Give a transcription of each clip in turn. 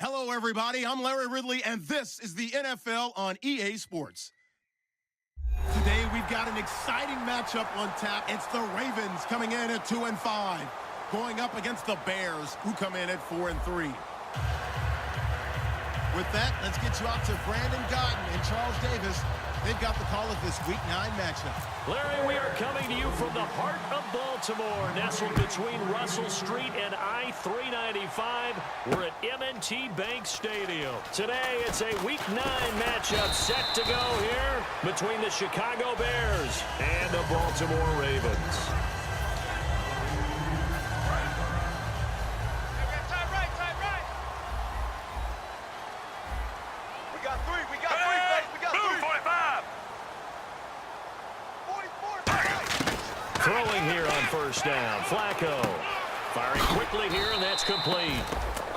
Hello, everybody. I'm Larry Ridley, and this is the NFL on EA Sports. Today, we've got an exciting matchup on tap. It's the Ravens coming in at 2-5, going up against the Bears, who come in at 4-3. With that, let's get you out to Brandon Gotton and Charles Davis. They've got the call of this Week 9 matchup. Larry, we are coming to you from the heart of Baltimore, nestled between Russell Street and I-395. We're at M&T Bank Stadium. Today, it's a Week 9 matchup set to go here between the Chicago Bears and the Baltimore Ravens. Throwing here on first down. Flacco firing quickly here, and that's complete.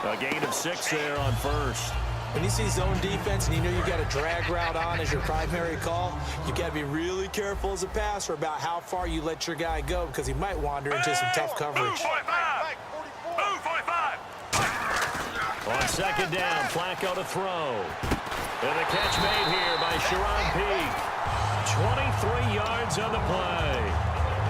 A gain of 6 there on first. When you see zone defense and you know you've got a drag route on as your primary call, you've got to be really careful as a passer about how far you let your guy go because he might wander into some tough coverage. On second down, Flacco to throw. And the catch made here by Sharon Peak. 23 yards on the play.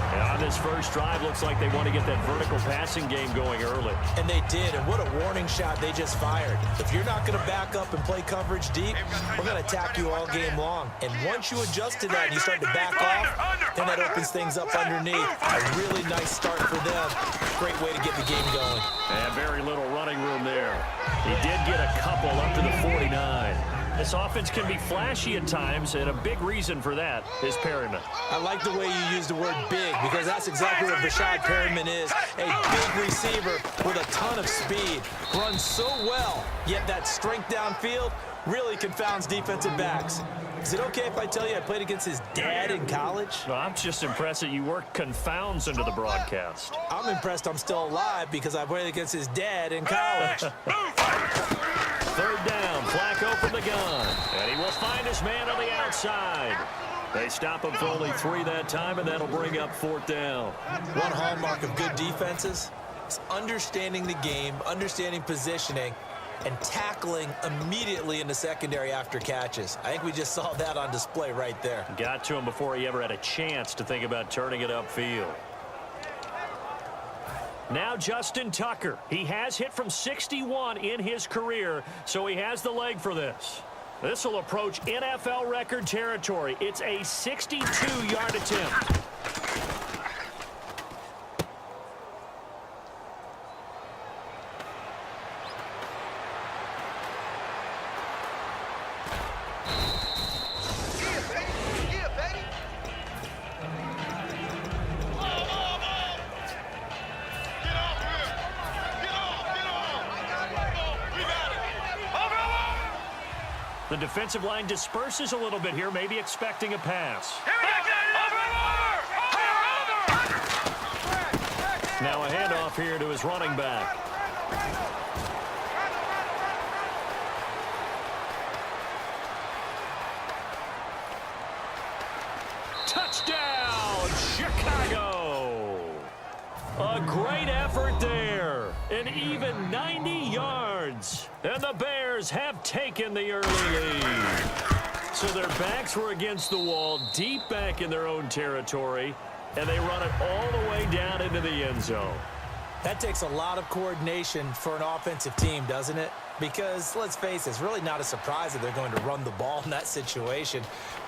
And on this first drive, looks like they want to get that vertical passing game going early. And they did, and what a warning shot they just fired. If you're not going to back up and play coverage deep, we're going to attack you all game long. And once you adjust to that and you start to back off, then that opens things up underneath. A really nice start for them. Great way to get the game going. And very little running room there. He did get a couple up to the 49. This offense can be flashy at times, and a big reason for that is Perryman. I like the way you use the word big because that's exactly what Brashad Perryman is. A big receiver with a ton of speed. Runs so well, yet that strength downfield really confounds defensive backs. Is it okay if I tell you I played against his dad in college? Well, I'm just impressed that you work confounds into the broadcast. I'm impressed I'm still alive because I played against his dad in college. Third down, Flacco from the gun. And he will find his man on the outside. They stop him for only 3 that time, and that'll bring up 4th down. One hallmark of good defenses is understanding the game, understanding positioning, and tackling immediately in the secondary after catches. I think we just saw that on display right there. Got to him before he ever had a chance to think about turning it upfield. Now Justin Tucker. He has hit from 61 in his career, so he has the leg for this. This will approach NFL record territory. It's a 62-yard attempt. The defensive line disperses a little bit here, maybe expecting a pass. Now a handoff here to his running back. Touchdown, Chicago! A great effort there. An even 90 yards. And the Bears have taken the early lead. So their backs were against the wall, deep back in their own territory, and they run it all the way down into the end zone. That takes a lot of coordination for an offensive team, doesn't it? Because, let's face it, it's really not a surprise that they're going to run the ball in that situation.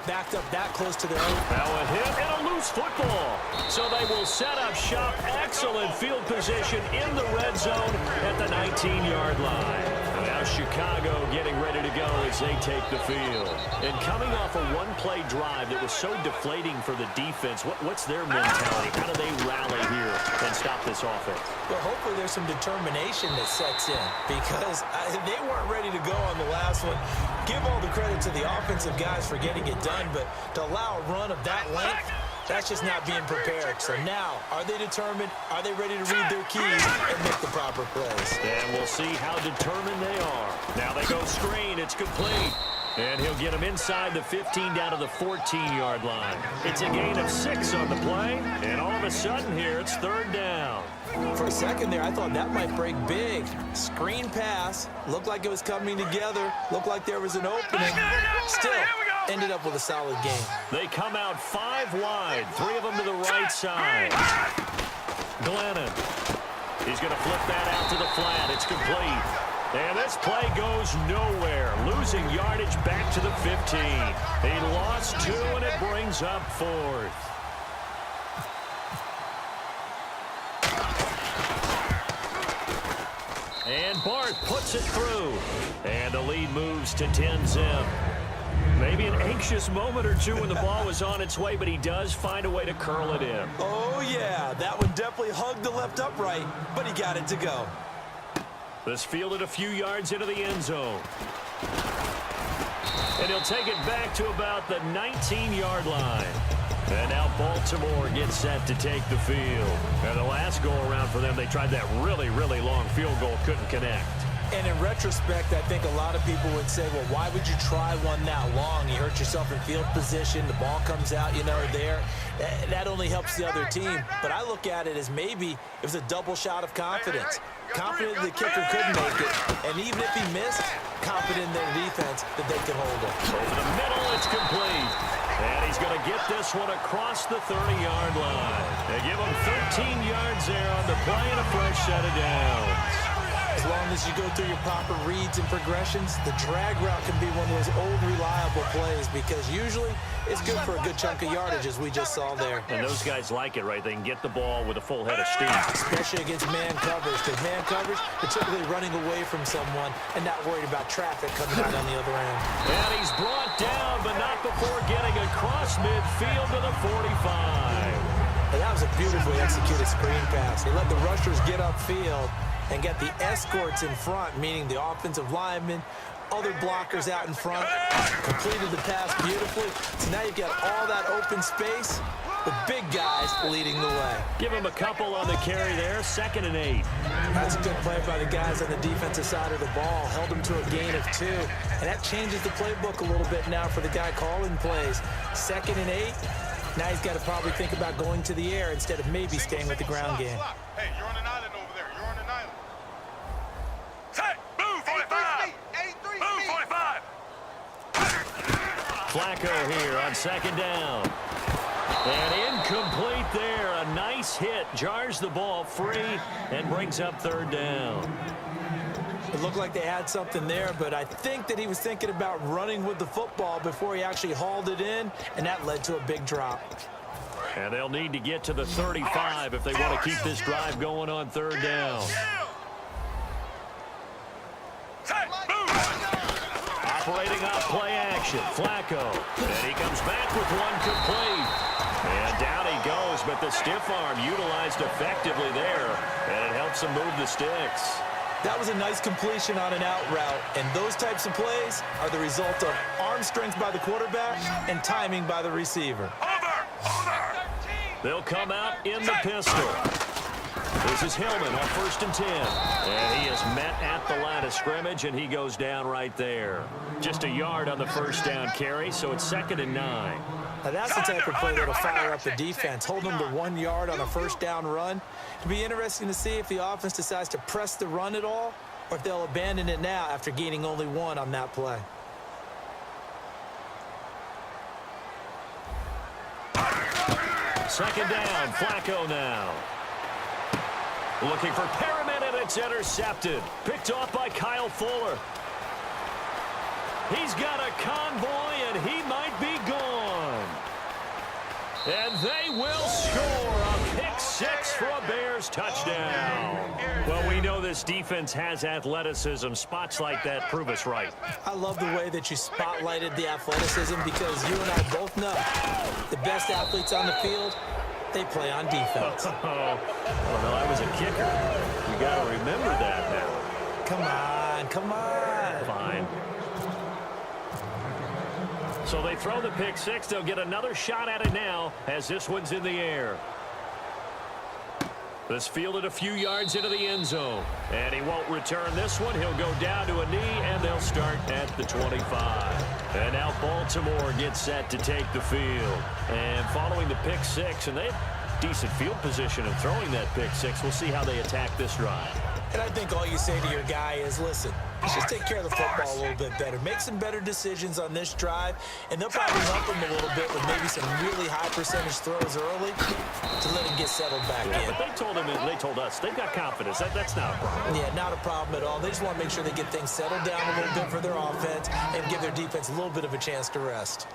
Backed up that close to their own. Now a hit and a loose football. So they will set up shop. Excellent field position in the red zone at the 19-yard line. And now Chicago getting ready to go as they take the field. And coming off a one-play drive that was so deflating for the defense, what's their mentality? How do they rally here and stop this offense? Well, hopefully there's some determination that sets in because they weren't ready to go on the last one. Give all the credit to the offensive guys for getting it done, but to allow a run of that length, that's just not being prepared. So now, are they determined? Are they ready to read their keys and make the proper plays? And we'll see how determined they are. Now they go screen. It's complete. And he'll get him inside the 15 down to the 14-yard line. It's a gain of 6 on the play. And all of a sudden here, it's 3rd down. For a second there, I thought that might break big. Screen pass. Looked like it was coming together. Looked like there was an opening. Still, ended up with a solid game. They come out 5 wide. 3 of them to the right side. Glennon. He's going to flip that out to the flat. It's complete. And this play goes nowhere. Losing yardage back to the 15. He lost 2, and it brings up 4th. And Barth puts it through. And the lead moves to 10-zip. Maybe an anxious moment or two when the ball was on its way, but he does find a way to curl it in. Oh, yeah. That one definitely hugged the left upright, but he got it to go. This fielded a few yards into the end zone. And he'll take it back to about the 19-yard line. And now Baltimore gets set to take the field. And the last go-around for them, they tried that really, really long field goal, couldn't connect. And in retrospect, I think a lot of people would say, well, why would you try one that long? You hurt yourself in field position. The ball comes out, there. That only helps the other team. But I look at it as maybe it was a double shot of confidence. Confident the kicker could make it. And even if he missed, confident in their defense that they could hold it. Over the middle, it's complete. And he's going to get this one across the 30-yard line. They give him 13 yards there on the play and a fresh set of downs. As long as you go through your proper reads and progressions, the drag route can be one of those old reliable plays because usually it's good for a good chunk of yardage, as we just saw there. And those guys like it, right? They can get the ball with a full head of steam. Especially against man coverage, because man coverage, they're typically running away from someone and not worried about traffic coming out on the other end. And he's brought down, but not before getting across midfield to the 45. And that was a beautifully executed screen pass. They let the rushers get upfield and get the escorts in front, meaning the offensive linemen, other blockers out in front, completed the pass beautifully. So now you've got all that open space with big guys leading the way. Give him a couple on the carry there, 2nd and 8. That's a good play by the guys on the defensive side of the ball. Held them to a gain of 2. And that changes the playbook a little bit now for the guy calling plays. 2nd and 8. Now he's got to probably think about going to the air instead of maybe staying with the ground game. Hey, you're on an island over there. You're on an island. Hey, move 45. Move 45. Flacco here on 2nd down. And incomplete there. A nice hit. Jars the ball free and brings up 3rd down. It looked like they had something there, but I think that he was thinking about running with the football before he actually hauled it in, and that led to a big drop. And they'll need to get to the 35 if they want to keep this drive going on 3rd down. Operating off play action, Flacco. And he comes back with one complete. And down he goes, but the stiff arm utilized effectively there, and it helps him move the sticks. That was a nice completion on an out route, and those types of plays are the result of arm strength by the quarterback and timing by the receiver. They'll come out in the pistol. This is Hillman on 1st and 10. And he is met at the line of scrimmage, and he goes down right there. Just a yard on the 1st down carry, so it's 2nd and 9. Now that's the type of play that'll fire up the defense. Hold them to 1 yard on a 1st down run. It'll be interesting to see if the offense decides to press the run at all or if they'll abandon it now after gaining only 1 on that play. Second down, Flacco now. Looking for Perriman, and it's intercepted. Picked off by Kyle Fuller. He's got a convoy, and he might be gone. And they will score a pick 6 for a Bears touchdown. Well, we know this defense has athleticism. Spots like that prove us right. I love the way that you spotlighted the athleticism because you and I both know the best athletes on the field, they play on defense. Oh, no, I was a kicker. You got to remember that now. Come on, come on. Fine. So they throw the pick 6. They'll get another shot at it now as this one's in the air. This fielded a few yards into the end zone. And he won't return this one. He'll go down to a knee, and they'll start at the 25. And now Baltimore gets set to take the field. And following the pick 6, and they've decent field position and throwing that pick six. We'll see how they attack this drive. And I think all you say to your guy is, listen, let's just take care of the football a little bit better. Make some better decisions on this drive, and they'll probably help him a little bit with maybe some really high percentage throws early to let him get settled back in. But they told him, and they told us, they've got confidence. That's not a problem. Yeah, not a problem at all. They just want to make sure they get things settled down a little bit for their offense and give their defense a little bit of a chance to rest.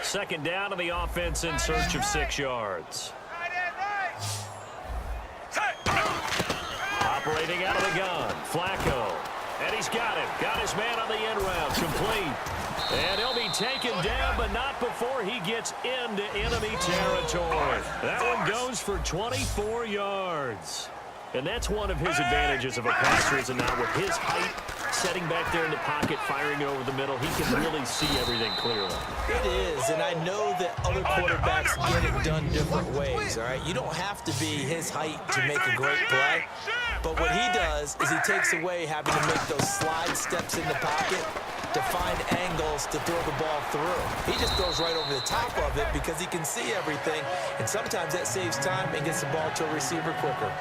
Second down, and the offense in search of 6 yards. Operating out of the gun, Flacco. And he's got him. Got his man on the end route, complete. And he'll be taken down, but not before he gets into enemy territory. That one goes for 24 yards. And that's one of his advantages of a passer, is not with his height, setting back there in the pocket, firing it over the middle. He can really see everything clearly. It is, and I know that other quarterbacks get it done different ways, all right? You don't have to be his height to make a great play. But what he does is he takes away having to make those slide steps in the pocket to find angles to throw the ball through. He just throws right over the top of it because he can see everything, and sometimes that saves time and gets the ball to a receiver quicker.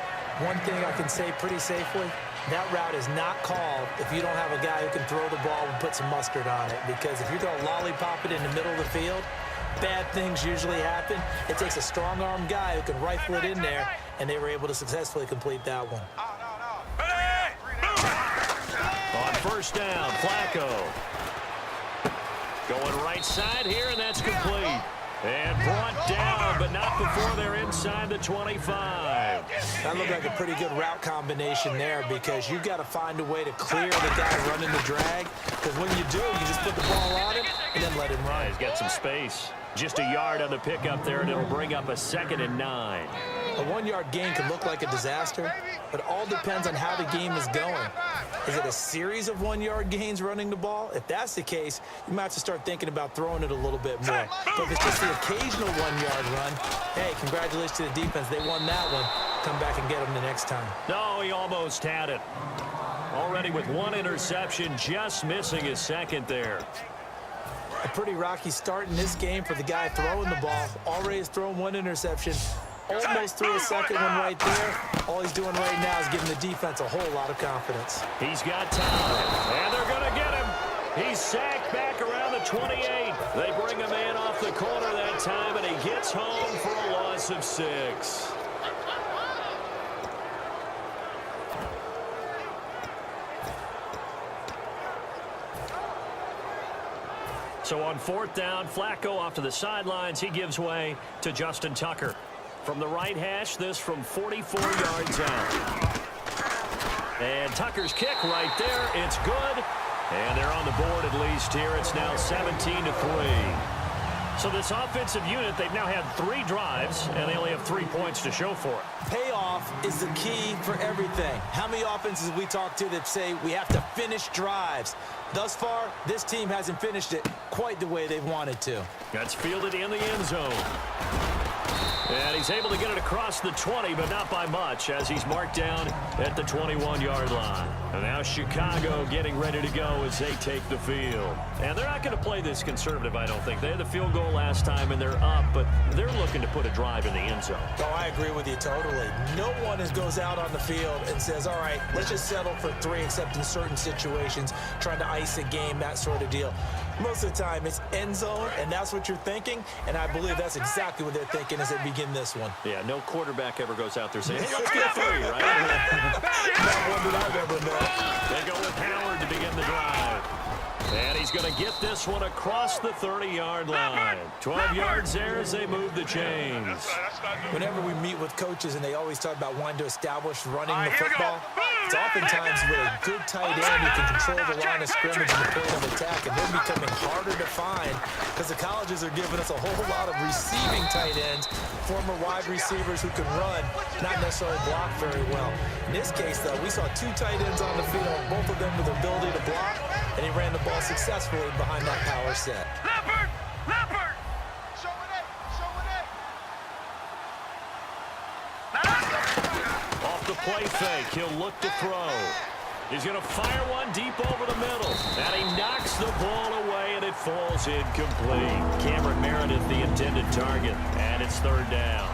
One thing I can say pretty safely, that route is not called if you don't have a guy who can throw the ball and put some mustard on it. Because if you're going to lollipop it in the middle of the field, bad things usually happen. It takes a strong-armed guy who can rifle it in there, and they were able to successfully complete that one. On first down, Flacco. Going right side here, and that's complete. And brought down, but not before they're inside the 25. That looked like a pretty good route combination there, because you've got to find a way to clear the guy running the drag. Because when you do, you just put the ball on him and then let him run. He's got some space. Just a yard on the pickup there, and it'll bring up a 2nd and 9. A 1-yard gain can look like a disaster, but it all depends on how the game is going. Is it a series of 1-yard gains running the ball? If that's the case, you might have to start thinking about throwing it a little bit more. But if it's just the occasional 1-yard run, hey, congratulations to the defense. They won that one. Come back and get them the next time. No, he almost had it. Already with 1 interception, just missing his 2nd there. A pretty rocky start in this game for the guy throwing the ball. Already has thrown 1 interception. Almost threw a 2nd one right there. All he's doing right now is giving the defense a whole lot of confidence. He's got time, and they're going to get him. He's sacked back around the 28. They bring him in off the corner that time, and he gets home for a loss of 6. So on 4th down, Flacco off to the sidelines. He gives way to Justin Tucker. From the right hash, this from 44 yards out. And Tucker's kick right there. It's good. And they're on the board at least here. It's now 17-3. So this offensive unit, they've now had 3 drives, and they only have 3 points to show for it. Payoff is the key for everything. How many offenses we talk to that say we have to finish drives? Thus far, this team hasn't finished it quite the way they've wanted to. That's fielded in the end zone. And he's able to get it across the 20, but not by much, as he's marked down at the 21-yard line. And now Chicago getting ready to go as they take the field. And they're not going to play this conservative, I don't think. They had the field goal last time, and they're up, but they're looking to put a drive in the end zone. Oh, I agree with you totally. No one goes out on the field and says, all right, let's just settle for 3, except in certain situations, trying to ice a game, that sort of deal. Most of the time, it's end zone, and that's what you're thinking, and I believe that's exactly what they're thinking as they begin this one. Yeah, no quarterback ever goes out there saying, hey, let's get 3, right? Not one that I've ever met. They go with Howard to begin the drive. And he's going to get this one across the 30-yard line. 12 yards there as they move the chains. Whenever we meet with coaches and they always talk about wanting to establish running the football, it's oftentimes with a good tight end who can control the line of scrimmage and the point of attack, and they're becoming harder to find because the colleges are giving us a whole lot of receiving tight ends, former wide receivers who can run, not necessarily block very well. In this case, though, we saw 2 tight ends on the field, both of them with the ability to block, and he ran the ball successfully behind that power set. Leopard! Leopard! Off the play fake, he'll look to throw. He's going to fire one deep over the middle. And he knocks the ball away, and it falls incomplete. Cameron Meredith, the intended target. And it's third down.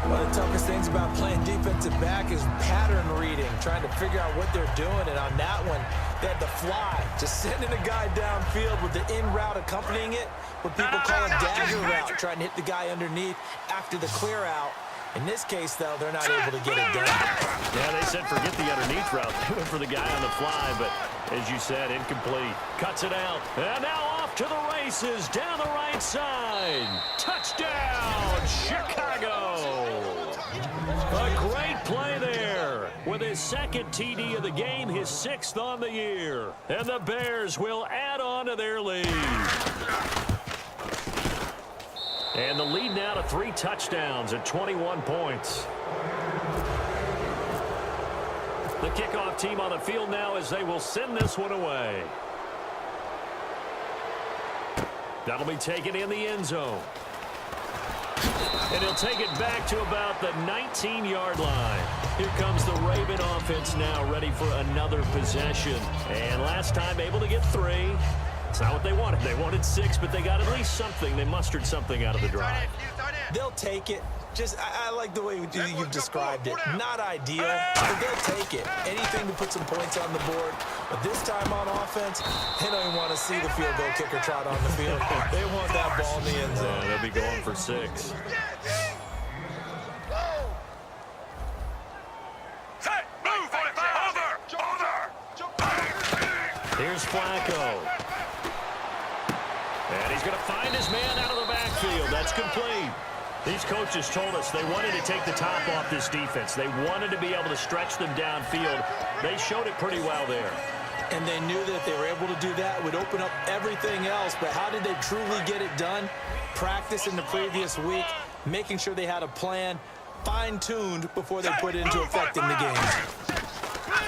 One of the toughest things about playing defensive back is pattern reading, trying to figure out what they're doing. And on that one, they had the fly, just sending a guy downfield with the in route accompanying it, what people call a dagger route, trying to hit the guy underneath after the clear out. In this case, though, they're not able to get it done. Yeah, they said forget the underneath route. They went for the guy on the fly, but as you said, incomplete. Cuts it out. And now off to the races down the right side. Touchdown, Chicago. A great play there. With his second TD of the game, his sixth on the year. And the Bears will add on to their lead. And the lead now to 3 touchdowns at 21 points. The kickoff team on the field now as they will send this one away. That'll be taken in the end zone. And he'll take it back to about the 19-yard line. Here comes the Raven offense now, ready for another possession. And last time able to get 3. It's not what they wanted. They wanted 6, but they got at least something. They mustered something out of the drive. They'll take it. Just, I like the way you've described it. Not ideal, but they'll take it. Anything to put some points on the board. But this time on offense, they don't even want to see the field goal kicker trot on the field. They want that ball in the end zone. Yeah, they'll be going for 6. Here's Flacco. And he's going to find his man out of the backfield. That's complete. These coaches told us they wanted to take the top off this defense. They wanted to be able to stretch them downfield. They showed it pretty well there. And they knew that if they were able to do that, it would open up everything else. But how did they truly get it done? Practice in the previous week, making sure they had a plan, fine-tuned before they put it into effect in the game.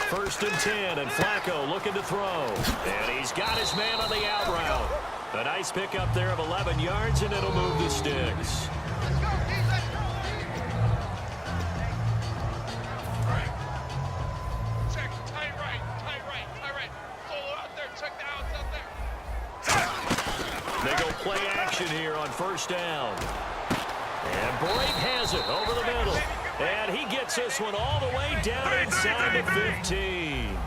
1st and 10, and Flacco looking to throw. And he's got his man on the out route. A nice pickup there of 11 yards, and it'll move the sticks. They go play action here on 1st down. And Brake has it over the middle. And he gets this one all the way down inside the 15.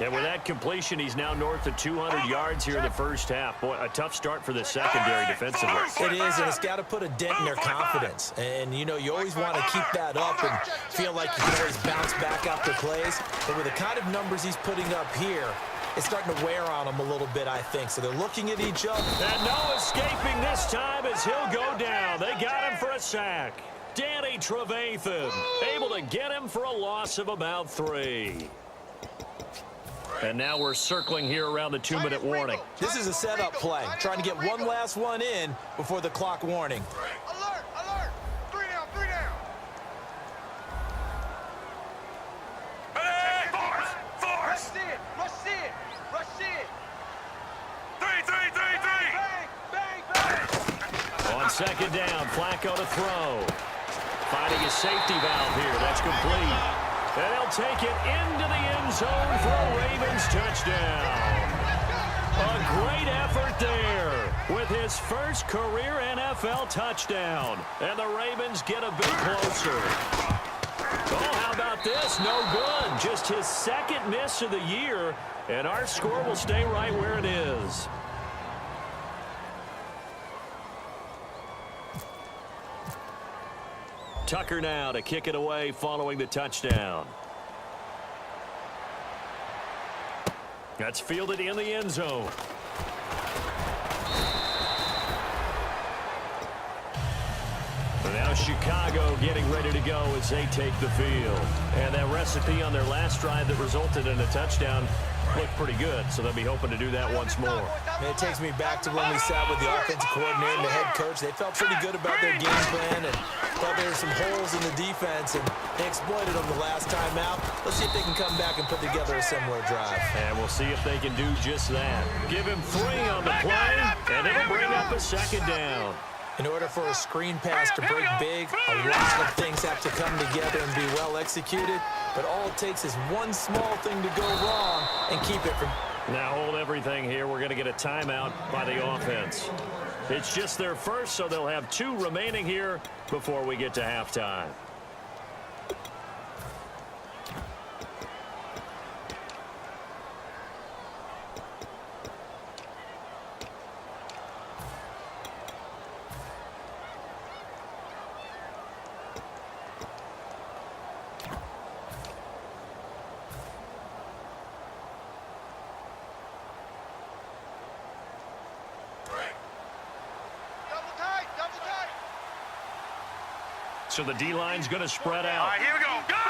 And with that completion, he's now north of 200 yards here in the first half. Boy, a tough start for the secondary defensively. It is, and it's got to put a dent in their confidence. And, you know, you always want to keep that up and feel like you can always bounce back after plays. But with the kind of numbers he's putting up here, it's starting to wear on them a little bit, I think. So they're looking at each other. And no escaping this time as he'll go down. They got him for a sack. Danny Trevathan able to get him for a loss of about 3. And now we're circling here around the 2-minute warning. This is a setup play, trying to get one last one in before the clock warning. Alert, alert. 3 down, 3 down. Hey, force. Rush it, rush it, rush it. 3, 3, 3, 3. Bang, bang, bang. On 2nd down, Flacco to throw. Finding his safety valve here. That's complete. And he'll take it into the end zone for a Ravens touchdown. A great effort there with his first career NFL touchdown. And the Ravens get a bit closer. Oh, how about this? No good. Just his 2nd miss of the year. And our score will stay right where it is. Tucker now to kick it away following the touchdown. That's fielded in the end zone. And now Chicago getting ready to go as they take the field. And that recipe on their last drive that resulted in a touchdown looked pretty good, so they'll be hoping to do that once more. And it takes me back to when we sat with the offensive coordinator and the head coach. They felt pretty good about their game plan and thought there were some holes in the defense, and they exploited them the last time out. Let's see if they can come back and put together a similar drive. And we'll see if they can do just that. Give him 3 on the play, and it'll bring up a 2nd down. In order for a screen pass to break big, a lot of things have to come together and be well executed, but all it takes is one small thing to go wrong and keep it from... Now hold everything here. We're going to get a timeout by the offense. It's just their first, so they'll have 2 remaining here before we get to halftime. So the D-line's going to spread out. All right, here we go.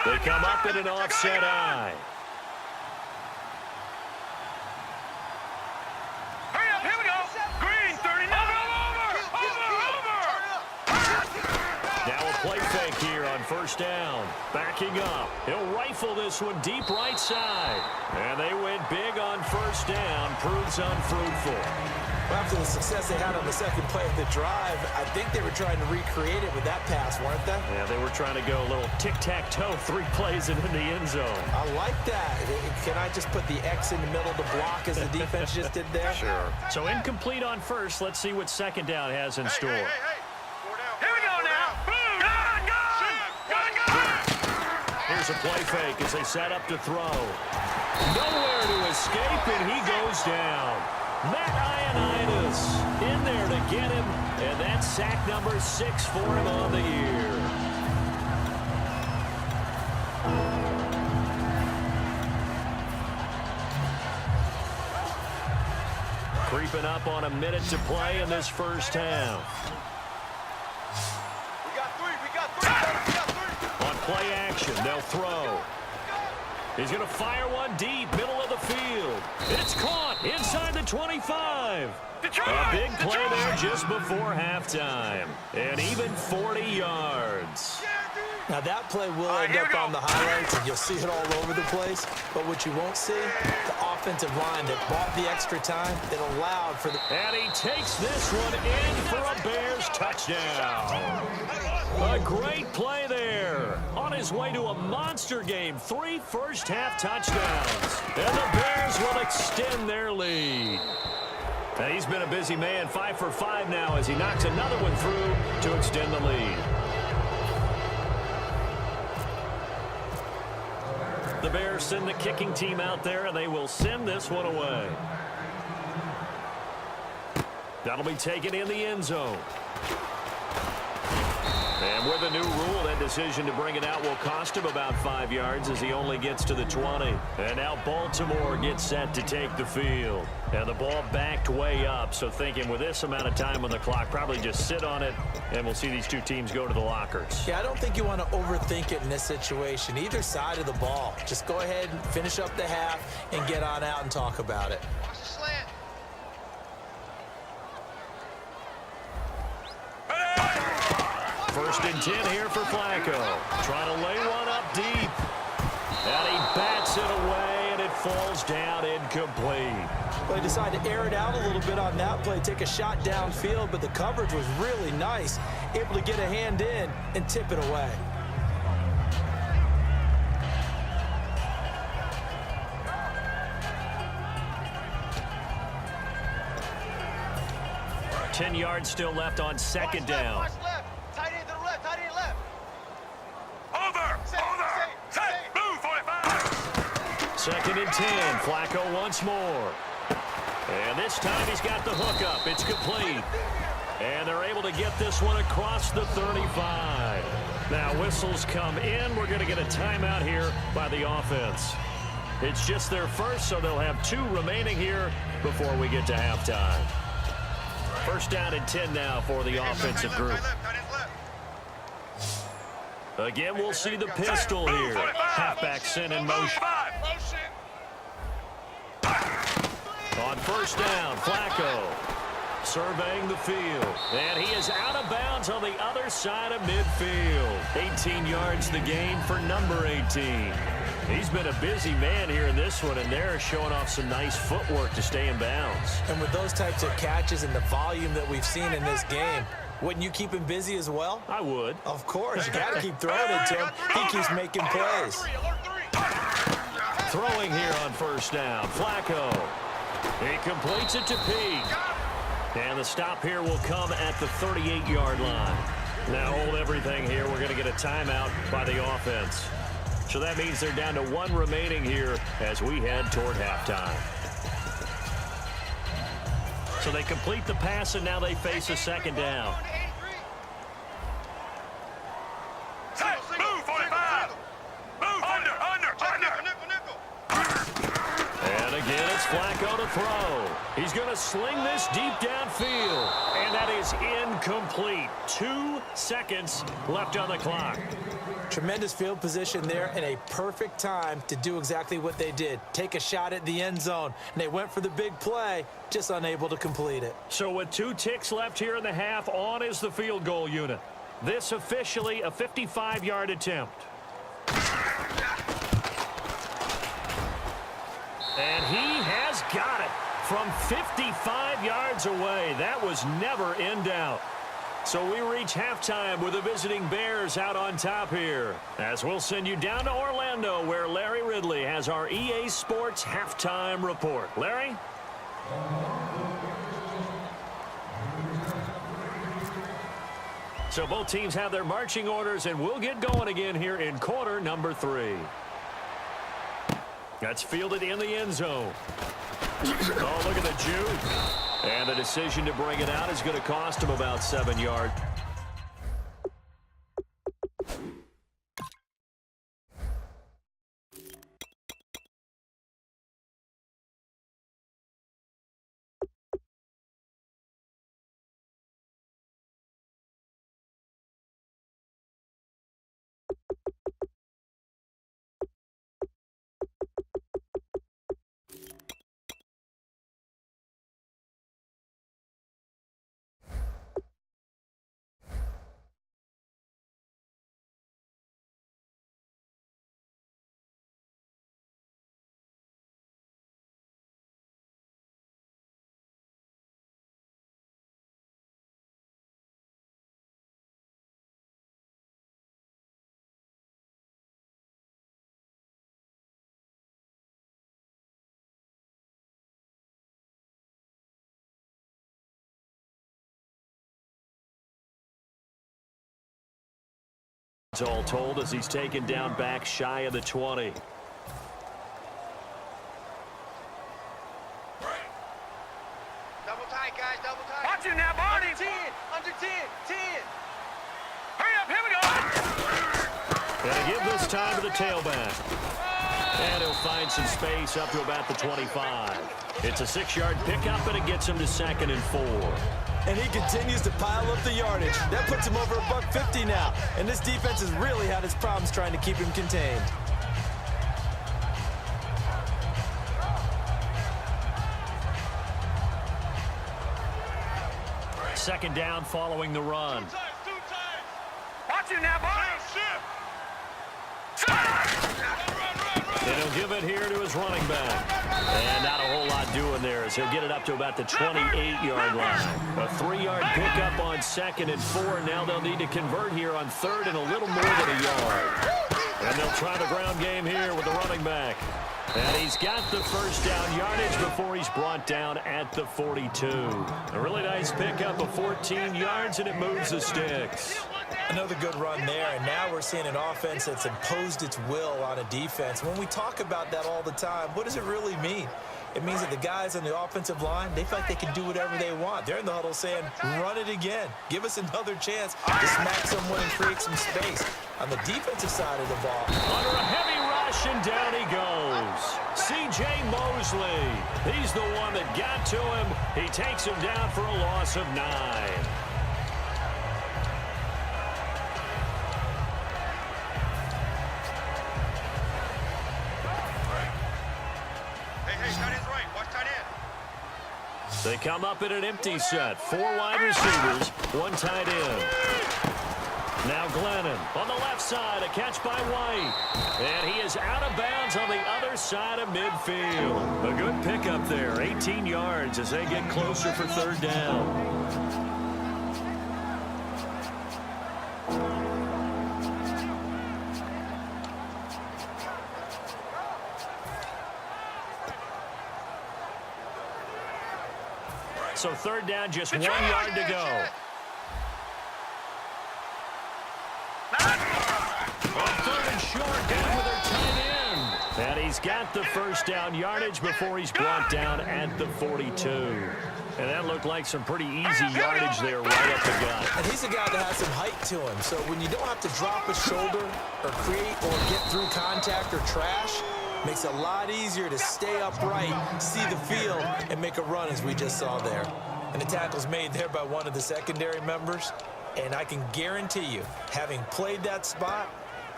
They come up in an offset eye. Hurry up, here we go. Green, 39. Over. Now a play fake here on first down. Backing up. He'll rifle this one deep right side. And they went big on first down. Proves unfruitful. After the success they had on the second play of the drive, I think they were trying to recreate it with that pass, weren't they? Yeah, they were trying to go a little tic-tac-toe, 3 plays and in the end zone. I like that. Can I just put the X in the middle to block as the defense just did there? Sure. So incomplete on first. Let's see what second down has in store. Hey. 4 down. Here we go now. Boom. Gun. Here's a play fake as they set up to throw. Nowhere to escape, and he goes down. Matt Ioannidis in there to get him, and that's sack number 6 for him on the year. Creeping up on a minute to play in this first half. We got three. On play action, they'll throw. He's going to fire one deep, middle of the field. It's caught inside the 25. A big play there just before halftime. And even 40 yards. Now that play will end up on the highlights, and you'll see it all over the place. But what you won't see, the offensive line that bought the extra time, that allowed for the... And he takes this one in for a Bears touchdown. A great play there. On his way to a monster game, 3 first-half touchdowns. And the Bears will extend their lead. And he's been a busy man, 5 for 5 now as he knocks another one through to extend the lead. The Bears send the kicking team out there, and they will send this one away. That'll be taken in the end zone. And with a new rule, that decision to bring it out will cost him about 5 yards as he only gets to the 20. And now Baltimore gets set to take the field. And the ball backed way up, so thinking with this amount of time on the clock, probably just sit on it, and we'll see these two teams go to the lockers. Yeah, I don't think you want to overthink it in this situation. Either side of the ball. Just go ahead and finish up the half and get on out and talk about it. Watch the slant. First and 10 here for Flacco. Trying to lay one up deep. And he bats it away, and it falls down incomplete. Well, he decided to air it out a little bit on that play, take a shot downfield, but the coverage was really nice. Able to get a hand in and tip it away. Ten yards still left on second down. Watch left. Tight end to the left. Tight end left. Over. Set. Move, 45. Second and 10. Flacco once more. And this time he's got the hook up. It's complete. And they're able to get this one across the 35. Now whistles come in. We're going to get a timeout here by the offense. It's just their first, so they'll have 2 remaining here before we get to halftime. First down and 10 now for the offensive group. Again, we'll see the pistol here. Halfback sent in motion. On first down, Flacco surveying the field. And he is out of bounds on the other side of midfield. 18 yards the gain for number 18. He's been a busy man here in this one, and they're showing off some nice footwork to stay in bounds. And with those types of catches and the volume that we've seen in this game, Wouldn't you keep him busy as well? I would. Of course. You got to keep throwing it to him. He keeps making plays. Throwing here on first down. Flacco. He completes it to Pete. And the stop here will come at the 38-yard line. Now hold everything here. We're going to get a timeout by the offense. So that means they're down to one remaining here as we head toward halftime. So they complete the pass, and now they face a second down. Hey, move, 45. Move, under. And again, it's Flacco to throw. He's going to sling this deep downfield. And that is incomplete. 2 seconds left on the clock. Tremendous field position there and a perfect time to do exactly what they did. Take a shot at the end zone. And they went for the big play, just unable to complete it. So with 2 ticks left here in the half, on is the field goal unit. This officially a 55-yard attempt. And he has got it from 55 yards away. That was never in doubt. So we reach halftime with the visiting Bears out on top here. As we'll send you down to Orlando, where Larry Ridley has our EA Sports halftime report. Larry? So both teams have their marching orders, and we'll get going again here in quarter number 3. That's fielded in the end zone. Oh, look at the juke. And the decision to bring it out is going to cost him about 7 yards. It's all told as he's taken down back shy of the 20. Double tight, guys, double tight. Watch it now, Barney. Under 10. Hurry up, here we go. Gonna give this time to the tailback. And he'll find some space up to about the 25. It's a 6-yard pickup, and it gets him to 2nd and 4. And he continues to pile up the yardage. That puts him over $150 now. And this defense has really had its problems trying to keep him contained. Second down following the run. Watch it now, Barney. And he'll give it here to his running back. And not a whole lot doing there as he'll get it up to about the 28-yard line. A 3-yard pickup on 2nd and 4. Now they'll need to convert here on 3rd and a little more than a yard. And they'll try the ground game here with the running back. And he's got the first down yardage before he's brought down at the 42. A really nice pickup of 14 yards, and it moves the sticks. Another good run there, and now we're seeing an offense that's imposed its will on a defense. When we talk about that all the time, what does it really mean? It means that the guys on the offensive line, they feel like they can do whatever they want. They're in the huddle saying, run it again. Give us another chance to smack someone and create some space. On the defensive side of the ball, under a heavy rush, and down he goes. C.J. Mosley. He's the one that got to him. He takes him down for a loss of 9. They come up in an empty set. 4 wide receivers, 1 tight end. Now Glennon on the left side, a catch by White. And he is out of bounds on the other side of midfield. A good pickup there, 18 yards as they get closer for 3rd down. So third down, just 1 yard to go. Third and short, down with their tight end. And he's got the first down yardage before he's brought down at the 42. And that looked like some pretty easy yardage there right up the gut. And he's a guy that has some height to him. So when you don't have to drop a shoulder or create or get through contact or trash, makes it a lot easier to stay upright, see the field, and make a run as we just saw there. And the tackle's made there by one of the secondary members. And I can guarantee you, having played that spot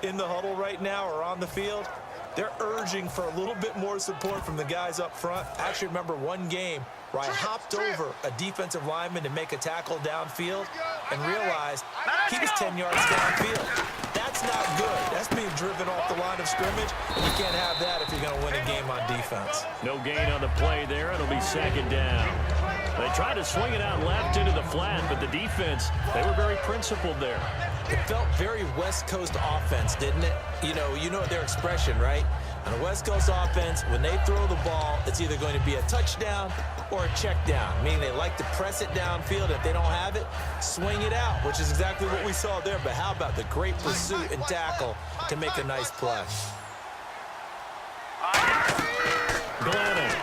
in the huddle right now or on the field, they're urging for a little bit more support from the guys up front. I actually remember one game where I hopped over a defensive lineman to make a tackle downfield and realized he was 10 yards downfield. That's not good. That's being driven off the line of scrimmage, and you can't have that if you're going to win a game on defense. No gain on the play there. It'll be second down. They tried to swing it out left into the flat, but the defense, they were very principled there. It felt very West Coast offense, didn't it? You know their expression, right? On a West Coast offense, when they throw the ball, it's either going to be a touchdown or a check down, meaning they like to press it downfield. If they don't have it, swing it out, which is exactly what we saw there. But how about the great pursuit and tackle to make a nice play? Glennon.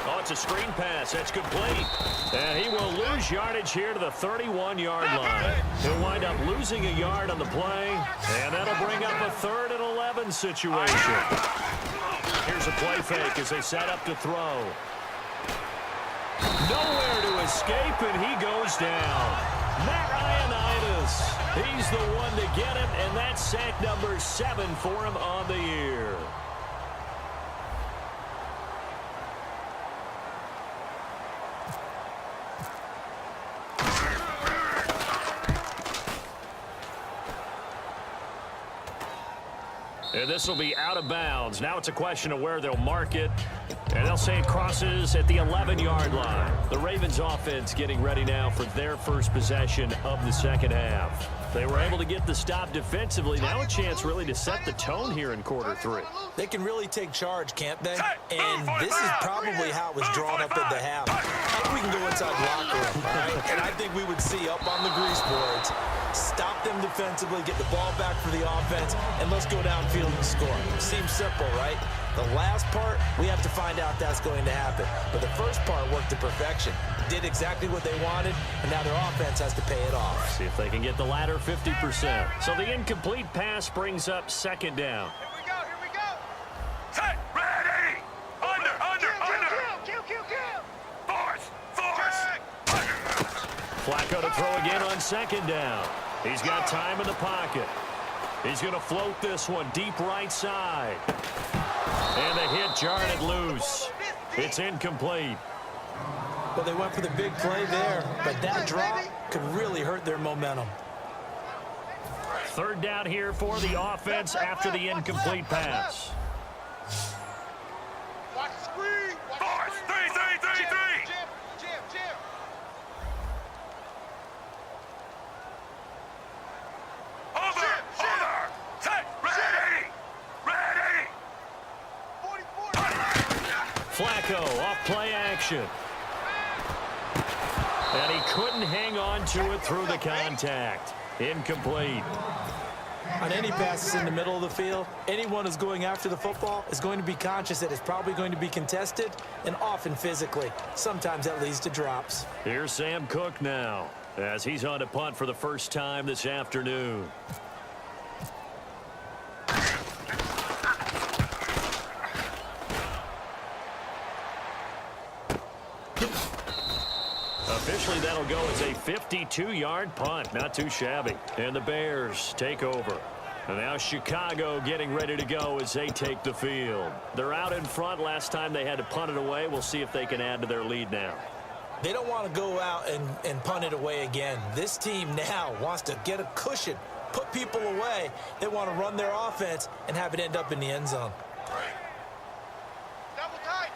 Oh, it's a screen pass. That's complete. And he will lose yardage here to the 31-yard line. He'll wind up losing a yard on the play, and that'll bring up a 3rd and 11 situation. Here's a play fake as they set up to throw. Nowhere to escape, and he goes down. Matt Ioannidis, he's the one to get him, and that's sack number 7 for him on the year. And this will be out of bounds. Now it's a question of where they'll mark it. And they'll say it crosses at the 11-yard line. The Ravens offense getting ready now for their first possession of the second half. They were able to get the stop defensively. Now a chance really to set the tone here in quarter 3. They can really take charge, can't they? And this is probably how it was drawn up at the half. I think we can go inside the locker room, all right? And I think we would see up on the grease boards, stop them defensively, get the ball back for the offense, and let's go downfield and score. Seems simple, right? The last part, we have to find out that's going to happen. But the first part worked to perfection. Did exactly what they wanted, and now their offense has to pay it off. See if they can get the latter 50%. So the incomplete pass brings up second down. Here we go. Set, ready. Under. Kill. Force. Flacco to throw again on second down. He's got time in the pocket. He's going to float this one deep right side. And the hit jarred it loose. It's incomplete. Well, they went for the big play there, but that drop could really hurt their momentum. Third down here for the offense after the incomplete pass. Watch the screen. Force. 3. Jam. Over. Set, ready. 44. Flacco off play action. And he couldn't hang on to it through the contact. Incomplete. On any passes in the middle of the field, anyone who's going after the football is going to be conscious that it's probably going to be contested, and often physically. Sometimes that leads to drops. Here's Sam Cook now, as he's on to punt for the first time this afternoon. Officially, that'll go as a 52-yard punt. Not too shabby. And the Bears take over. And now Chicago getting ready to go as they take the field. They're out in front. Last time they had to punt it away. We'll see if they can add to their lead now. They don't want to go out and punt it away again. This team now wants to get a cushion, put people away. They want to run their offense and have it end up in the end zone. Double tight.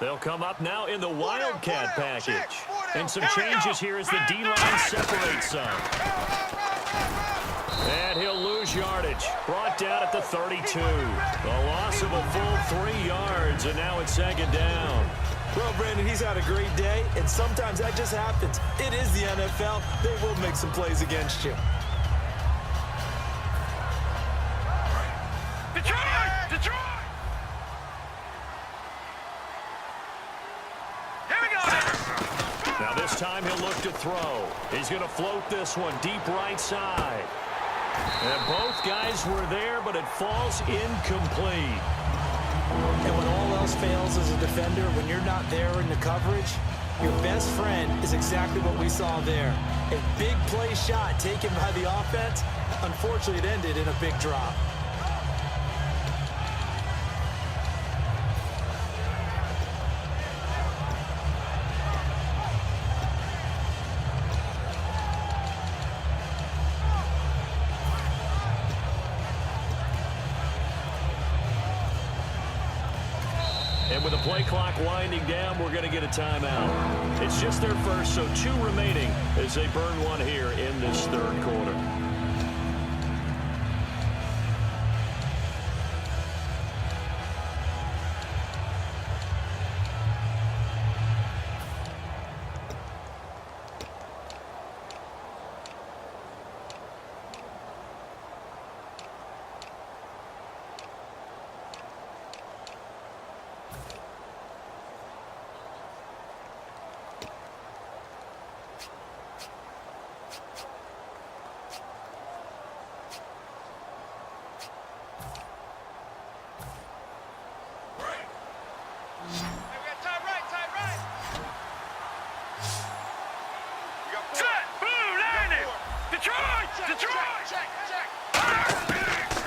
They'll come up now in the Wildcat package. And some changes here as the D-line separates some. And he'll lose yardage. Brought down at the 32. A loss of a full 3 yards, and now it's second down. Well, Brandon, he's had a great day, and sometimes that just happens. It is the NFL. They will make some plays against you. Detroit! Detroit! Here we go. Now this time he'll look to throw. He's going to float this one deep right side. And both guys were there, but it falls incomplete. And when all else fails as a defender, when you're not there in the coverage, your best friend is exactly what we saw there. A big play shot taken by the offense. Unfortunately, it ended in a big drop. And with the play clock winding down, we're going to get a timeout. It's just their first, so 2 remaining as they burn one here in this third quarter.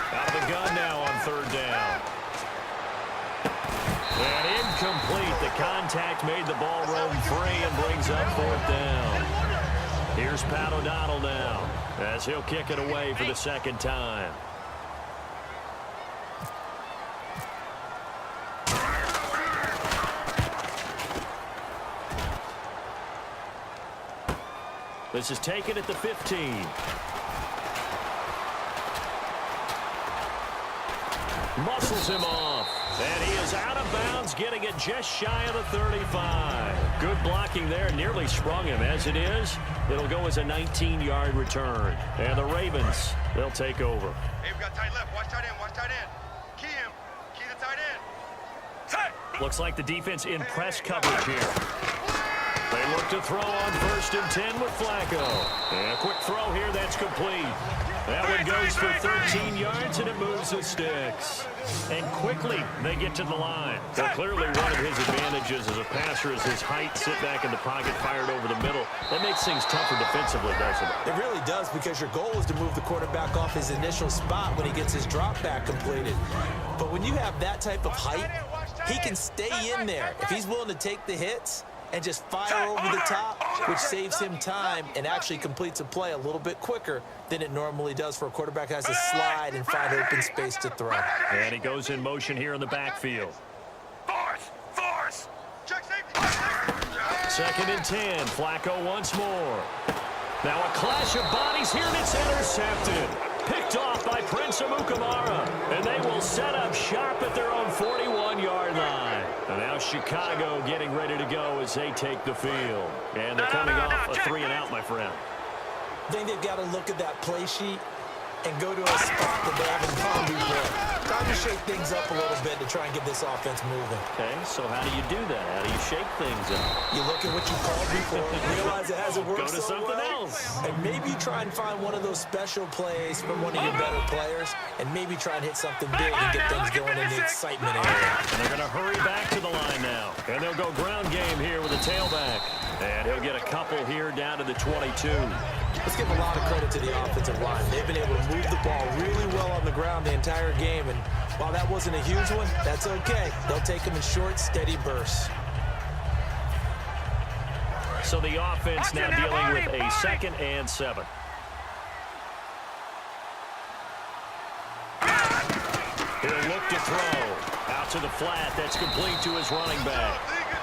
Out of the gun now on third down. And incomplete. The contact made the ball roam free and brings up fourth down. Here's Pat O'Donnell now as he'll kick it away for the second time. This is taken at the 15. Muscles him off. And he is out of bounds, getting it just shy of the 35. Good blocking there. Nearly sprung him. As it is, it'll go as a 19-yard return. And the Ravens, they'll take over. Hey, we got tight left. Watch tight end. Watch tight end. Key him. Key the tight end. Tight. Looks like the defense in press coverage here. They look to throw on 1st and 10 with Flacco. And a quick throw here that's complete. That one goes for 13 yards, and it moves the sticks. And quickly, they get to the line. Well, clearly one of his advantages as a passer is his height, sit back in the pocket, fired over the middle. That makes things tougher defensively, doesn't it? It really does, because your goal is to move the quarterback off his initial spot when he gets his drop back completed. But when you have that type of height, he can stay in there. If he's willing to take the hits and just fire over the top, which saves him time and actually completes a play a little bit quicker than it normally does for a quarterback who has to slide and find open space to throw. And he goes in motion here in the backfield. Force. Check safety. 2nd and 10. Flacco once more. Now a clash of bodies here, and it's intercepted. Picked off by Prince Amukamara. And they will set up shop at their own 41-yard line. And now Chicago getting ready to go as they take the field. And they're coming off a 3-and-out, my friend. I think they've got to look at that play sheet and go to a spot that they haven't gone before. Time to shake things up a little bit to try and get this offense moving. Okay, so how do you do that? How do you shake things up? You look at what you called before, realize it hasn't worked Go to so something well, else. and maybe try and find one of those special plays from one of your better players, and maybe try and hit something big and get things going in the excitement area. And they're going to hurry back to the line now. And they'll go ground game here with a tailback. And he'll get a couple here down to the 22. Let's give a lot of credit to the offensive line. They've been able to move the ball really well on the ground the entire game, and while that wasn't a huge one, that's okay. They'll take them in short, steady bursts. So the offense now dealing with a 2nd and 7. He'll look to throw. Out to the flat. That's complete to his running back.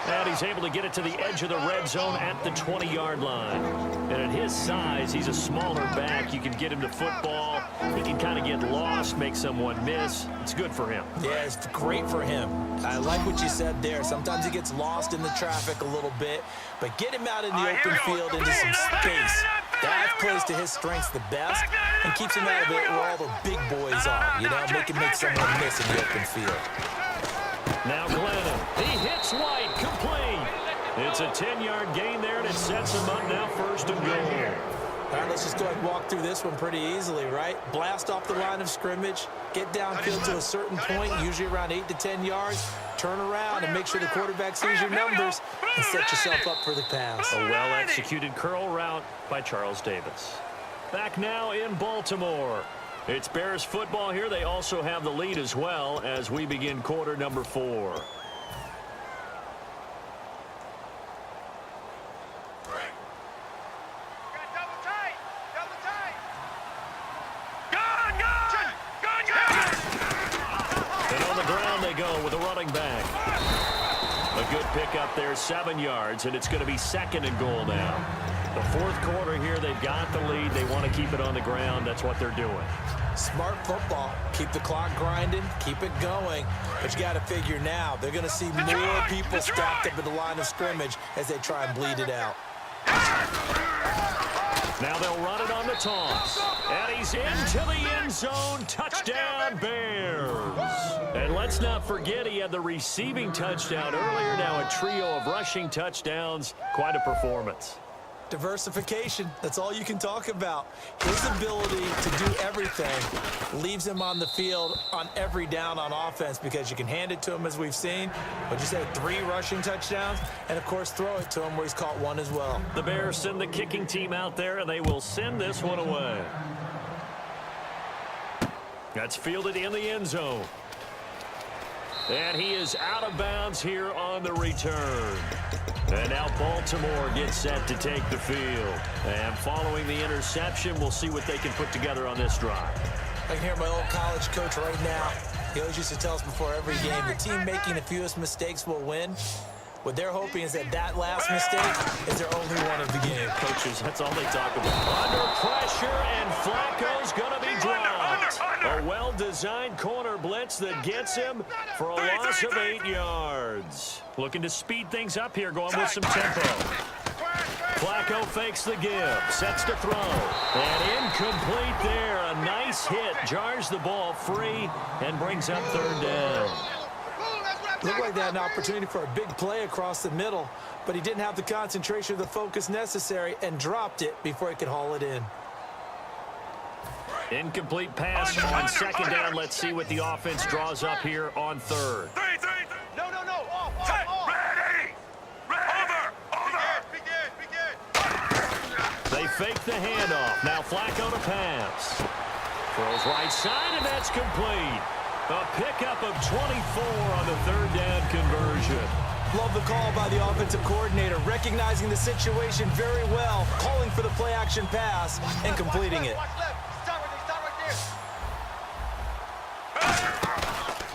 And he's able to get it to the edge of the red zone at the 20-yard line. And at his size, he's a smaller back. You can get him to football. He can kind of get lost, make someone miss. It's good for him. Yeah, it's great for him. I like what you said there. Sometimes he gets lost in the traffic a little bit, but get him out in the open field into some space. That plays to his strengths the best and keeps him out of it where all the big boys are. You know, make someone miss in the open field. Now Glennon, he hits White, complete. It's a 10-yard gain there, and it sets him up now 1st and goal. All right, let's just go ahead and walk through this one pretty easily, right? Blast off the line of scrimmage, get downfield to a certain point, usually around 8 to 10 yards, turn around and make sure the quarterback sees your numbers and set yourself up for the pass. A well-executed curl route by Charles Davis. Back now in Baltimore. It's Bears football here. They also have the lead as well as we begin quarter number 4. And on the ground they go with a running back. A good pickup there, 7 yards, and it's going to be 2nd and goal now. The 4th quarter here, they've got the lead. They want to keep it on the ground. That's what they're doing. Smart football. Keep the clock grinding. Keep it going. But you got to figure now, they're going to see more people stacked up at the line of scrimmage as they try and bleed it out. Now they'll run it on the toss. And he's into the end zone. Touchdown, Bears. And let's not forget he had the receiving touchdown earlier. Now a trio of rushing touchdowns. Quite a performance. Diversification, that's all you can talk about. His ability to do everything leaves him on the field on every down on offense because you can hand it to him as we've seen. But you said 3 rushing touchdowns and, of course, throw it to him where he's caught 1 as well. The Bears send the kicking team out there, and they will send this one away. That's fielded in the end zone. And he is out of bounds here on the return. And now Baltimore gets set to take the field. And following the interception, we'll see what they can put together on this drive. I can hear my old college coach right now. He always used to tell us before every game, the team making the fewest mistakes will win. What they're hoping is that last mistake is their only one of the game. Coaches, that's all they talk about. Under pressure, and Flacco's going to be dropped. A well-designed corner blitz that gets him for a loss of 8 yards. Looking to speed things up here, going with some tempo. Flacco fakes the give, sets to throw. And incomplete there. A nice hit, jars the ball free, and brings up 3rd down. Looked like they had an opportunity for a big play across the middle, but he didn't have the concentration or the focus necessary and dropped it before he could haul it in. Incomplete pass on 2nd down. Let's see what the offense draws up here on 3rd. No. Off. Ready. Over. They fake the handoff. Now Flacco to pass. Throws right side, and that's complete. A pickup of 24 on the 3rd down conversion. Love the call by the offensive coordinator, recognizing the situation very well, calling for the play-action pass, and completing it. Watch left. Stop right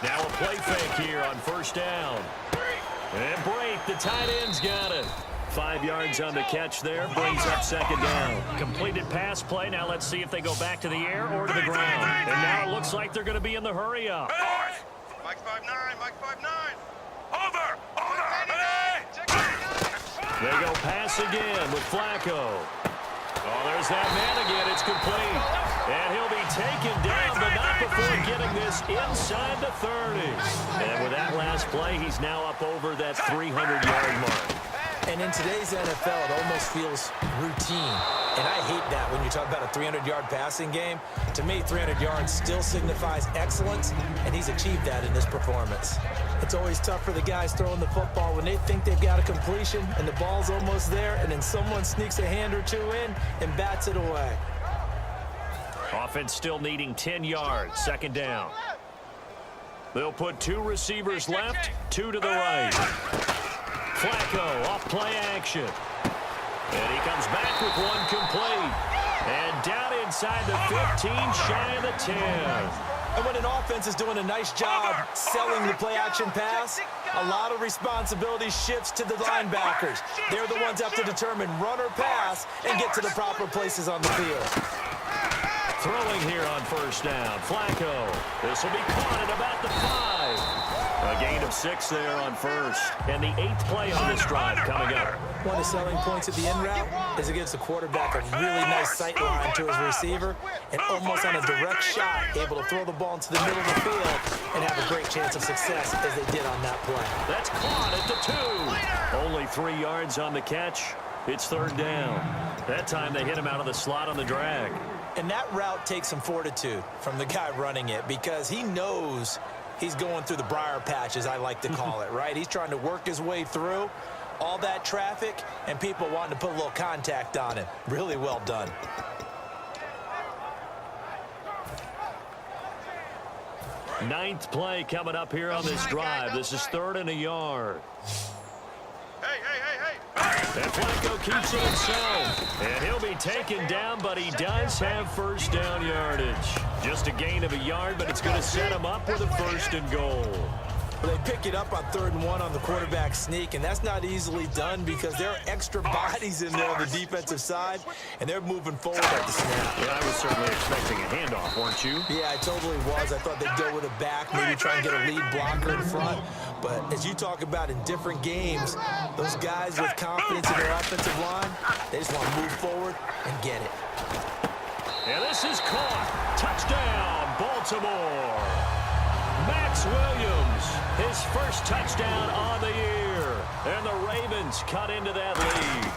there. Now a play fake here on 1st down. And Brate, the tight end's got it. 5 yards on the catch there, brings up 2nd down. Completed pass play. Now let's see if they go back to the air or to the ground. And now it looks like they're going to be in the hurry up. Mike's 5'9", Mike's 5'9". Over. They go pass again with Flacco. Oh, there's that man again. It's complete. And he'll be taken down, but not before getting this inside the 30. And with that last play, he's now up over that 300-yard mark. And in today's NFL, it almost feels routine. And I hate that when you talk about a 300-yard passing game. To me, 300 yards still signifies excellence, and he's achieved that in this performance. It's always tough for the guys throwing the football when they think they've got a completion and the ball's almost there, and then someone sneaks a hand or 2 in and bats it away. Offense still needing 10 yards, 2nd down. They'll put 2 receivers left, 2 to the right. Flacco off play action. And he comes back with 1 complete. And down inside the 15, shy of the 10. And when an offense is doing a nice job selling the play-action pass, a lot of responsibility shifts to the linebackers. They're the ones that have to determine run or pass and get to the proper places on the field. Throwing here on first down. Flacco. This will be caught at about the 5. A gain of 6 there on first. And the 8th play on this drive coming up. One of the selling points of the in route is it gives the quarterback a really nice sight line to his receiver and almost on a direct shot able to throw the ball into the middle of the field and have a great chance of success as they did on that play. That's caught at the 2. Only 3 yards on the catch. It's third down. That time they hit him out of the slot on the drag. And that route takes some fortitude from the guy running it because he knows he's going through the briar patch, as I like to call it, right? He's trying to work his way through all that traffic and people wanting to put a little contact on him. Really well done. Ninth play coming up here on this drive. This is 3rd and a yard. And Flacco keeps it himself. And he'll be taken down, but he does have first down yardage. Just a gain of a yard, but it's going to set him up with a 1st and goal. Well, they pick it up on 3rd and 1 on the quarterback sneak, and that's not easily done because there are extra bodies in there on the defensive side, and they're moving forward at the snap. Yeah, I was certainly expecting a handoff, weren't you? Yeah, I totally was. I thought they'd go with a back, maybe try and get a lead blocker in front. But as you talk about in different games, those guys with confidence in their offensive line, they just want to move forward and get it. And this is caught. Touchdown, Baltimore. Max Williams, his first touchdown on the year. And the Ravens cut into that lead.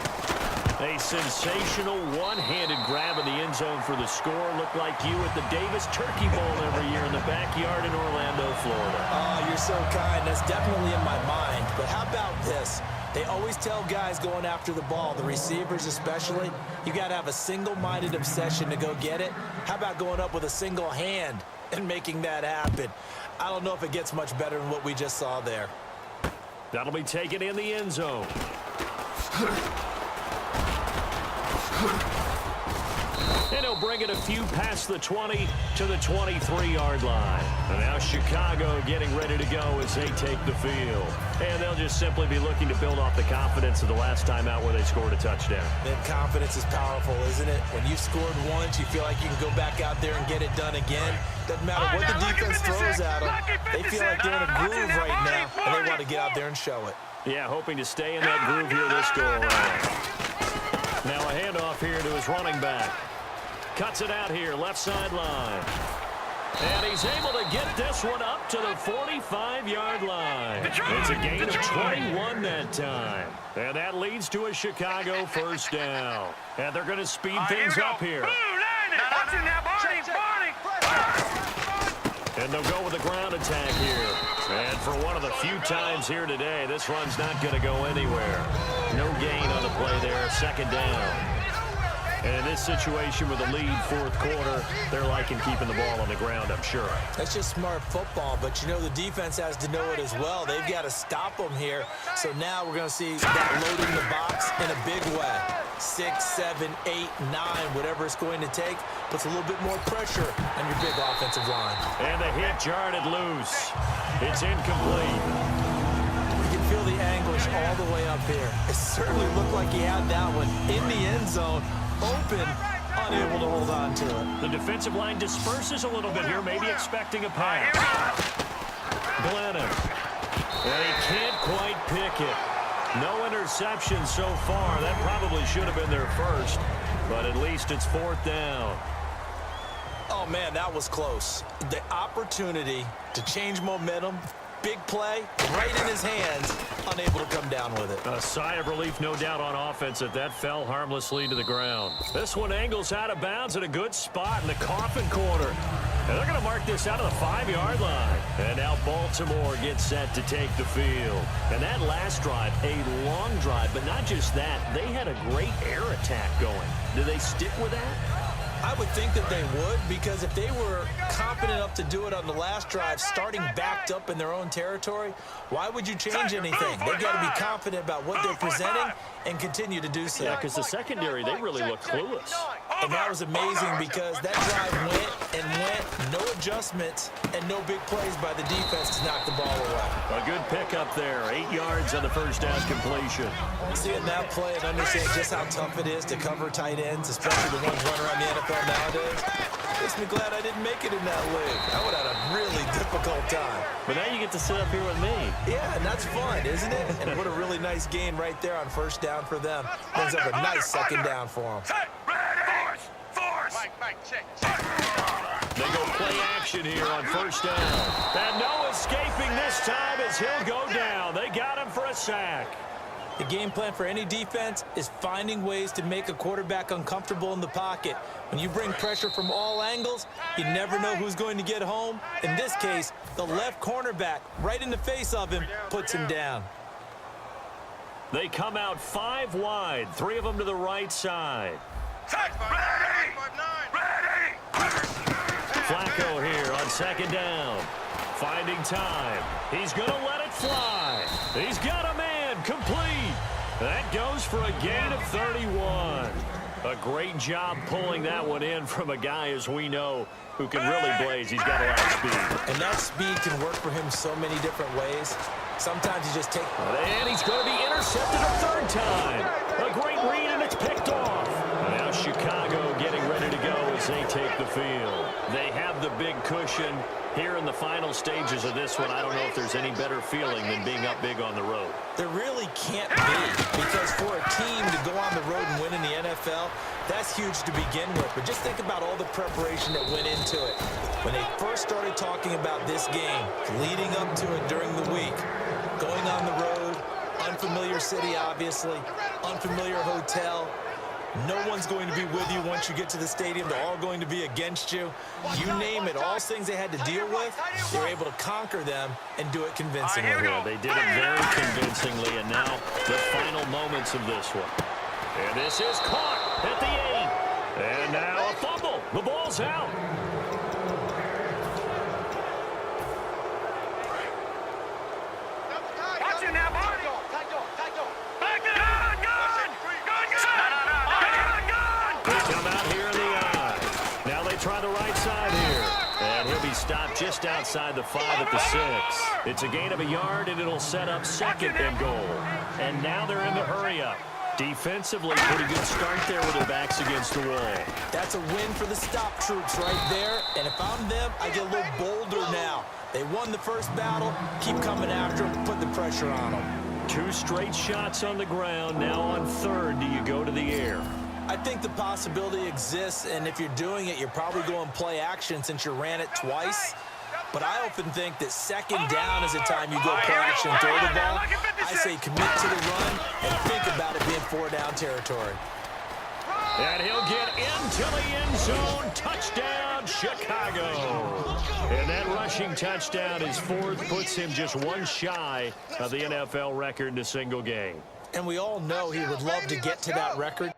A sensational one-handed grab in the end zone for the score. Looked like you at the Davis Turkey Bowl every year in the backyard in Orlando, Florida. Oh, you're so kind. That's definitely in my mind. But how about this? They always tell guys going after the ball, the receivers especially, you got to have a single-minded obsession to go get it. How about going up with a single hand and making that happen? I don't know if it gets much better than what we just saw there. That'll be taken in the end zone. And he'll bring it a few past the 20 to the 23-yard line. And now Chicago getting ready to go as they take the field. And they'll just simply be looking to build off the confidence of the last time out where they scored a touchdown. That confidence is powerful, isn't it? When you've scored once, you feel like you can go back out there and get it done again. Doesn't matter what the defense throws at them. They feel like they're in a groove right now, and they want to get out there and show it. Yeah, hoping to stay in that groove here this go-around. Now a handoff here to his running back. Cuts it out here, left sideline. And he's able to get this one up to the 45-yard line. It's a gain of 21 that time. And that leads to a Chicago first down. And they're going to speed things up here. And they'll go with the ground attack here. And for one of the few times here today, this run's not going to go anywhere. No gain on the play there, 2nd down. And in this situation with a lead 4th quarter, they're liking keeping the ball on the ground, I'm sure. That's just smart football, but you know the defense has to know it as well. They've got to stop them here. So now we're going to see that loading the box in a big way. 6, 7, 8, 9, whatever it's going to take, puts a little bit more pressure on your big offensive line. And the hit jarred it loose. It's incomplete. You can feel the anguish all the way up here. It certainly looked like he had that one in the end zone. Open, unable to hold on to it. The defensive line disperses a little bit here, maybe expecting a pass. Glennon. And he can't quite pick it. No interception so far. That probably should have been their first, but at least it's 4th down. Oh, man, that was close. The opportunity to change momentum, big play, right in his hands, unable to come down with it. A sigh of relief, no doubt, on offense that fell harmlessly to the ground. This one angles out of bounds at a good spot in the coffin corner. And they're going to mark this out of the 5-yard line. And now Baltimore gets set to take the field. And that last drive, a long drive, but not just that. They had a great air attack going. Do they stick with that? I would think that they would, because if they were confident enough to do it on the last drive, starting backed up in their own territory, why would you change anything? They've got to be confident about what they're presenting and continue to do so. Yeah, because the secondary, they really look clueless. And that was amazing because that drive went and went, no adjustments, and no big plays by the defense to knock the ball away. A good pickup there, 8 yards on the first down completion. Seeing that play and understand just how tough it is to cover tight ends, especially the ones running around the NFL nowadays, makes me glad I didn't make it in that league. I would have had a really difficult time. But now you get to sit up here with me. Yeah, and that's fun, isn't it? And what a really nice gain right there on first down for them. Brings up a nice second down for them. Mike, check. They go play action here on first down. And no escaping this time as he'll go down. They got him for a sack. The game plan for any defense is finding ways to make a quarterback uncomfortable in the pocket. When you bring pressure from all angles, you never know who's going to get home. In this case, the left cornerback, right in the face of him, puts him down. They come out 5 wide, 3 of them to the right side. Flacco here on second down. Finding time. He's going to let it fly. He's got a man complete. That goes for a gain of 31. A great job pulling that one in from a guy, as we know, who can really blaze. He's got a lot of speed. And that speed can work for him so many different ways. Sometimes you just take... And he's going to be intercepted a 3rd time. A great read, and it's picked off. Now Chicago getting ready to go as they take the field. They have the big cushion. Here in the final stages of this one, I don't know if there's any better feeling than being up big on the road. There really can't be, because for a team to go on the road and win in the NFL, that's huge to begin with. But just think about all the preparation that went into it. When they first started talking about this game, leading up to it during the week, going on the road, unfamiliar city, obviously, unfamiliar hotel. No one's going to be with you once you get to the stadium. They're all going to be against you. You name it, all things they had to deal with, they were able to conquer them and do it convincingly. Yeah, they did it very convincingly, and now the final moments of this one. And this is caught at the 8. And now a fumble. The ball's out. Watch it now, buddy. They come out here in the eye. Now they try the right side here. And he'll be stopped just outside the 5 at the 6. It's a gain of a yard, and it'll set up 2nd and goal. And now they're in the hurry-up. Defensively, pretty good start there with their backs against the wall. That's a win for the stop troops right there. And if I'm them, I get a little bolder now. They won the first battle. Keep coming after them. Put the pressure on them. 2 straight shots on the ground. Now on 3rd, do you go to the air? I think the possibility exists, and if you're doing it, you're probably going play action since you ran it twice. But I often think that 2nd down is the time you go play action and throw the ball. I say commit to the run and think about it being 4-down territory. And he'll get into the end zone. Touchdown, Chicago. And that rushing touchdown is 4th, puts him just 1 shy of the NFL record in a single game. And we all know he would love to get to that record,